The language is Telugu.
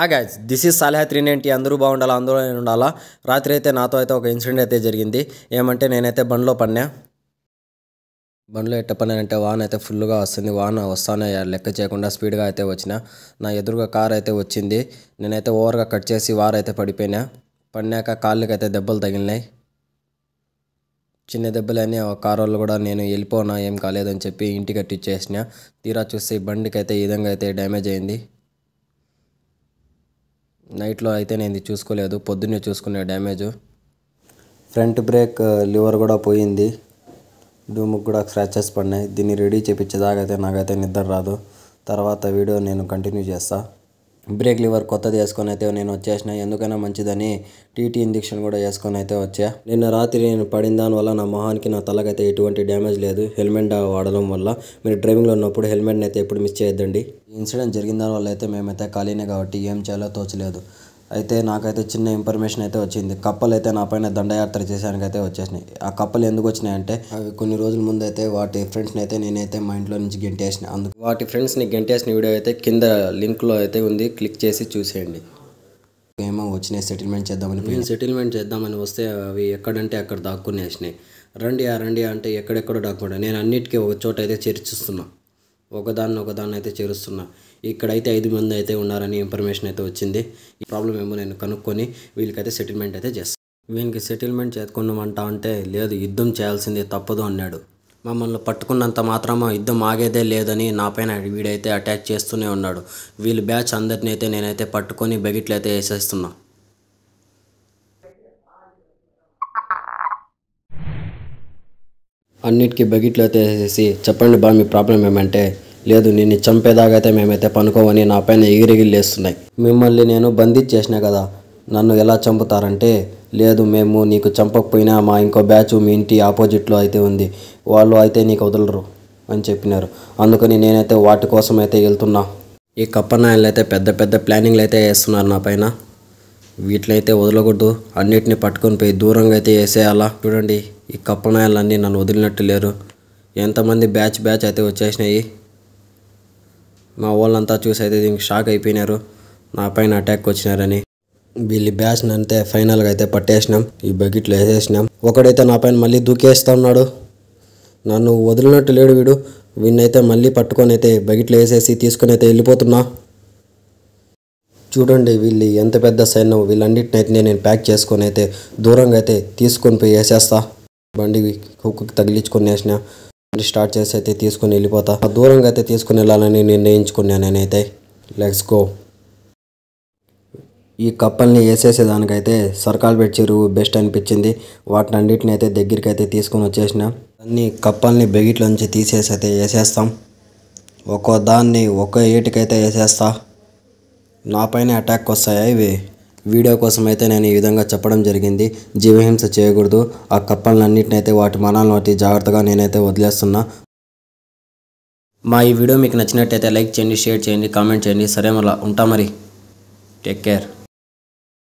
Hi guys, this is Saliha 390. అందరూ బాగుండాలా, అందరూ ఉండాలా. రాత్రి అయితే నాతో అయితే ఒక ఇన్సిడెంట్ అయితే జరిగింది. ఏమంటే నేనైతే బండిలో పడినా. బండిలో ఎట్ట పడినానంటే వాన అయితే ఫుల్గా వస్తుంది. వాన వస్తానే లెక్క చేయకుండా స్పీడ్గా అయితే వచ్చిన. నా ఎదురుగా కార్ అయితే వచ్చింది. నేనైతే ఓవర్గా కట్ చేసి వారైతే పడిపోయినా. పడినాక కాళ్ళకి అయితే దెబ్బలు తగిలినాయి. చిన్న దెబ్బలని ఆ కార్ వాళ్ళు కూడా నేను వెళ్ళిపోనా ఏం కాలేదని చెప్పి ఇంటికి కట్టిచ్చేసిన. తీరా చూస్తే బండికి అయితే ఈ విధంగా అయితే డ్యామేజ్ అయింది. నైట్లో అయితే నేను ఇది చూసుకోలేదు, పొద్దున్నే చూసుకునే డ్యామేజ్. ఫ్రంట్ బ్రేక్ లివర్ కూడా పోయింది. డూముకు కూడా స్క్రాచెస్ పడినాయి. దీన్ని రెడీ చేయించేదాకైతే నాకైతే నిద్ర రాదు. తర్వాత వీడియో నేను కంటిన్యూ చేస్తా. బ్రేక్ లివర్ కొత్తది వేసుకొని అయితే నేను వచ్చేసిన. ఎందుకైనా మంచిదని టీటీ ఇంజెక్షన్ కూడా వేసుకొని అయితే వచ్చా. నిన్న రాత్రి నేను పడిన దానివల్ల నా మొహానికి నా తలకైతే ఎటువంటి డ్యామేజ్ లేదు, హెల్మెట్ వాడడం వల్ల. మీరు డ్రైవింగ్లో ఉన్నప్పుడు హెల్మెట్ని అయితే ఎప్పుడు మిస్ చేయొద్దండి. ఇన్సిడెంట్ జరిగిన దానివల్ల అయితే మేమైతే ఖాళీనే కాబట్టి ఏం చేయాలో తోచలేదు. అయితే నాకైతే చిన్న ఇన్ఫర్మేషన్ అయితే వచ్చింది. కప్పలు అయితే నా పైన దండయాత్ర చేసానికి అయితే వచ్చేసినాయి. ఆ కప్పలు ఎందుకు వచ్చినాయంటే అవి కొన్ని రోజుల ముందు అయితే వాటి ఫ్రెండ్స్ని అయితే నేనైతే మా ఇంట్లో నుంచి గెంటేసిన. అందుకు వాటి ఫ్రెండ్స్ని గెంటేసిన వీడియో అయితే కింద లింక్లో అయితే ఉంది, క్లిక్ చేసి చూసేయండి. ఏమో వచ్చినాయి, సెటిల్మెంట్ చేద్దామని వస్తే అవి ఎక్కడంటే అక్కడ దాక్కునేసినాయి. రండి అంటే ఎక్కడెక్కడో దాక్కుండా నేను అన్నిటికీ ఒక చోట అయితే చేర్చిస్తున్నా. ఒకదాన్ని అయితే చేరుస్తున్నా. ఇక్కడైతే 5 మంది అయితే ఉన్నారని ఇన్ఫర్మేషన్ అయితే వచ్చింది. ఈ ప్రాబ్లం ఏమో నేను కనుక్కొని వీళ్ళకైతే సెటిల్మెంట్ అయితే చేస్తాను. వీనికి సెటిల్మెంట్ చేసుకున్నామంటా అంటే లేదు, యుద్ధం చేయాల్సిందే తప్పదు అన్నాడు. మమ్మల్ని పట్టుకున్నంత మాత్రమా యుద్ధం ఆగేదే లేదని నా పైన వీడైతే అటాక్ చేస్తూనే ఉన్నాడు. వీళ్ళు బ్యాచ్ అందరిని అయితే నేనైతే పట్టుకొని బకెట్లు అయితే వేసేస్తున్నా. అన్నిటికీ బకెట్లు అయితే వేసేసి చెప్పండి బా మీ ప్రాబ్లం ఏమంటే లేదు నిన్ను చంపేదాకైతే మేమైతే పనుకోమని నా పైన ఎగిరెగిలేస్తున్నాయి. మిమ్మల్ని నేను బంధించేసిన కదా, నన్ను ఎలా చంపుతారంటే లేదు మేము నీకు చంపకపోయినా మా ఇంకో బ్యాచ్ మీ ఇంటి ఆపోజిట్లో అయితే ఉంది, వాళ్ళు అయితే నీకు వదలరు అని చెప్పినారు. అందుకని నేనైతే వాటి కోసం అయితే వెళ్తున్నా. ఈ కప్పనాయలు అయితే పెద్ద పెద్ద ప్లానింగ్లు అయితే వేస్తున్నారు నా పైన. వీటినైతే వదలకూడదు, అన్నిటిని పట్టుకొని పోయి దూరంగా అయితే వేసేయాలా. చూడండి ఈ కప్పనాయాలన్నీ నన్ను వదిలినట్టు లేరు. ఎంతమంది బ్యాచ్ అయితే వచ్చేసినాయి. మా వాళ్ళంతా చూసి అయితే దీనికి షాక్ అయిపోయినారు, నా పైన అటాక్ వచ్చినారని. వీళ్ళ బ్యాచ్ని అంతే ఫైనల్గా అయితే పట్టేసినాం, ఈ బకెట్లో వేసేసినాం. ఒకడైతే నా పైన మళ్ళీ దూకేస్తా ఉన్నాడు. నన్ను వదిలినట్టు లేడు వీడు. వీడినైతే మళ్ళీ పట్టుకొని అయితే బకెట్లో వేసేసి తీసుకొని అయితే వెళ్ళిపోతున్నా. చూడండి వీళ్ళు ఎంత పెద్ద సైన్యం. వీళ్ళన్నిటిని అయితే నేను ప్యాక్ చేసుకొని అయితే దూరంగా అయితే తీసుకొని పోయి వేసేస్తా. బండి హుక్కు తగిలించుకొని వేసిన. బండి స్టార్ట్ చేసి అయితే తీసుకొని వెళ్ళిపోతా. దూరంగా అయితే తీసుకుని వెళ్ళాలని నిర్ణయించుకున్నాను నేనైతే. Let's go. ఈ కప్పల్ని వేసేసేదానికైతే సర్కాల్పేట చెరువు బెస్ట్ అనిపించింది. వాటిని అన్నిటిని అయితే దగ్గరికి అయితే తీసుకొని వచ్చేసిన. అన్ని కప్పల్ని బెగిట్ల నుంచి తీసేసి అయితే వేసేస్తాం. ఒక్కో దాన్ని ఒక్కో ఏటికైతే వేసేస్తా. నా పైన అటాక్ వస్తాయా ఇవి. వీడియో కోసం అయితే నేను ఈ విధంగా చెప్పడం జరిగింది. జీవహింస చేయకూడదు. ఆ కప్పలన్నింటిని అయితే వాటి మనాలను బట్టి జాగ్రత్తగా నేనైతే వదిలేస్తున్నా. మా ఈ వీడియో మీకు నచ్చినట్టయితే లైక్ చేయండి, షేర్ చేయండి, కామెంట్ చేయండి. సరే మళ్ళీ ఉంటా మరి. Take care.